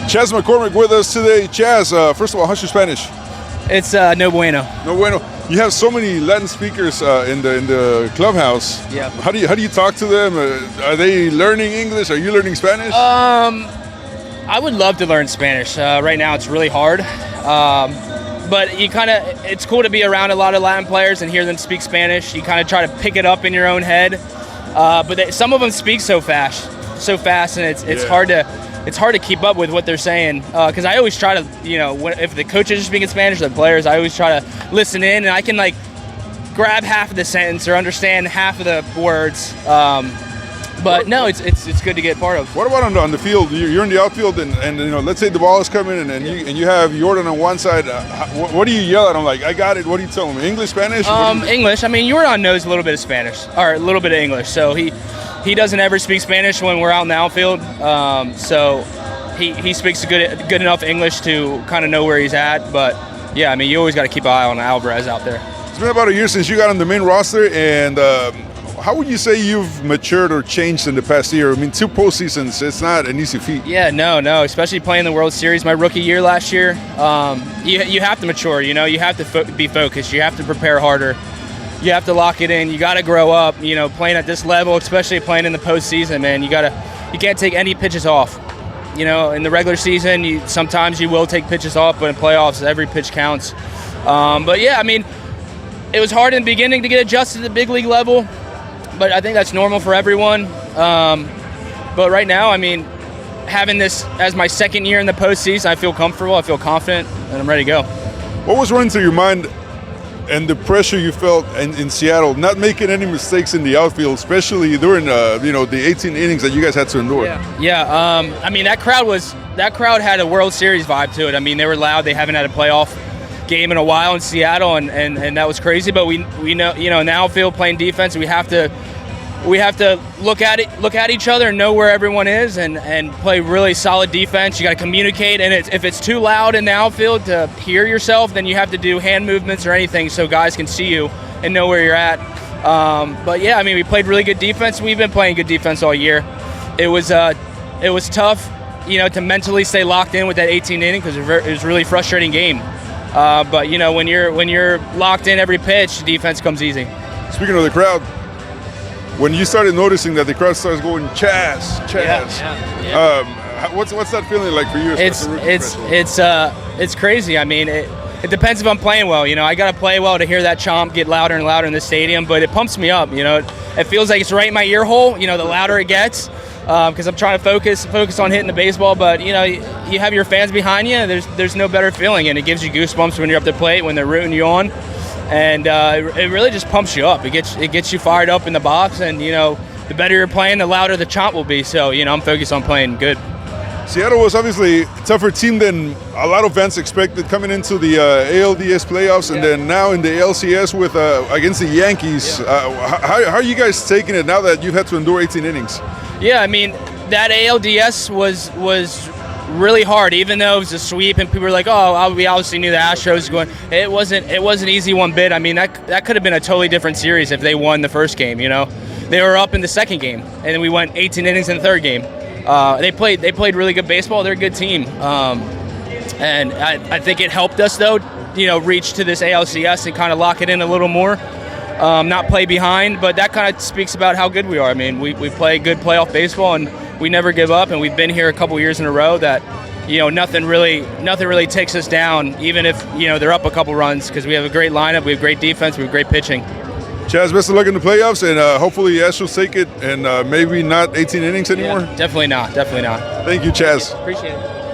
Chaz McCormick with us today. Chaz, first of all, how's your Spanish? It's no bueno. No bueno. You have so many Latin speakers in the clubhouse. Yeah. How do you talk to them? Are they learning English? Are you learning Spanish? I would love to learn Spanish. Right now, it's really hard. But it's cool to be around a lot of Latin players and hear them speak Spanish. You kind of try to pick it up in your own head. But some of them speak so fast, and it's hard to keep up with what they're saying. Because I always try to, if the coaches are speaking Spanish, the players, I always try to listen in, and I can grab half of the sentence or understand half of the words. But no, it's good to get part of. What about on the field? You're in the outfield, and let's say the ball is coming, and you have Jordan on one side. What do you yell at him? Like, I got it. What do you tell him? English, Spanish? English. I mean, Jordan knows a little bit of Spanish, or a little bit of English. So he doesn't ever speak Spanish when we're out in the outfield. So he speaks good enough English to kind of know where he's at. But yeah, I mean, you always got to keep an eye on Alvarez out there. It's been about a year since you got on the main roster, and how would you say you've matured or changed in the past year? I mean, 2 postseasons, it's not an easy feat. Yeah, no, especially playing the World Series my rookie year last year. You have to mature, you have to be focused. You have to prepare harder. You have to lock it in. You got to grow up, playing at this level, especially playing in the postseason, man. You can't take any pitches off. In the regular season, sometimes you will take pitches off, but in playoffs, every pitch counts. But yeah, I mean, it was hard in the beginning to get adjusted to the big league level. But I think that's normal for everyone. But right now, I mean, having this as my second year in the postseason, I feel comfortable, I feel confident, and I'm ready to go. What was running through your mind and the pressure you felt in Seattle, not making any mistakes in the outfield, especially during the 18 innings that you guys had to endure? Yeah. I mean, that crowd had a World Series vibe to it. I mean, they were loud. They haven't had a playoff game in a while in Seattle, and that was crazy. But we know, in the outfield playing defense, we have to look at each other and know where everyone is, and play really solid defense. You got to communicate, and if it's too loud in the outfield to hear yourself, then you have to do hand movements or anything so guys can see you and know where you're at. But yeah, I mean, we played really good defense. We've been playing good defense all year. It was tough, to mentally stay locked in with that 18 inning because it was a really frustrating game. But when you're locked in every pitch, defense comes easy. Speaking of the crowd, when you started noticing that the crowd starts going Chaz, what's that feeling like for you? It's crazy. I mean, it depends if I'm playing well. I got to play well to hear that chomp get louder and louder in the stadium. But it pumps me up. It feels like it's right in my ear hole. The louder it gets. Because I'm trying to focus on hitting the baseball, but you have your fans behind you. There's no better feeling, and it gives you goosebumps when you're up the plate, when they're rooting you on, and it really just pumps you up. It gets you fired up in the box, and the better you're playing, the louder the chomp will be. So I'm focused on playing good. Seattle was obviously a tougher team than a lot of fans expected coming into the ALDS playoffs, and then now in the LCS with against the Yankees. How are you guys taking it now that you've had to endure 18 innings? Yeah, I mean, that ALDS was really hard, even though it was a sweep and people were like, oh, we obviously knew the Astros were going. It wasn't easy one bit. I mean, that could have been a totally different series if they won the first game, They were up in the second game, and then we went 18 innings in the third game. They played really good baseball. They're a good team. And I think it helped us, though, reach to this ALCS and kind of lock it in a little more. Not play behind, but that kind of speaks about how good we are. I mean, we play good playoff baseball, and we never give up, and we've been here a couple years in a row that, nothing really takes us down, even if, they're up a couple runs, because we have a great lineup, we have great defense, we have great pitching. Chaz, best of luck in the playoffs, and hopefully the Astros take it, and maybe not 18 innings anymore. Yeah, definitely not. Thank you, Chaz. Appreciate it.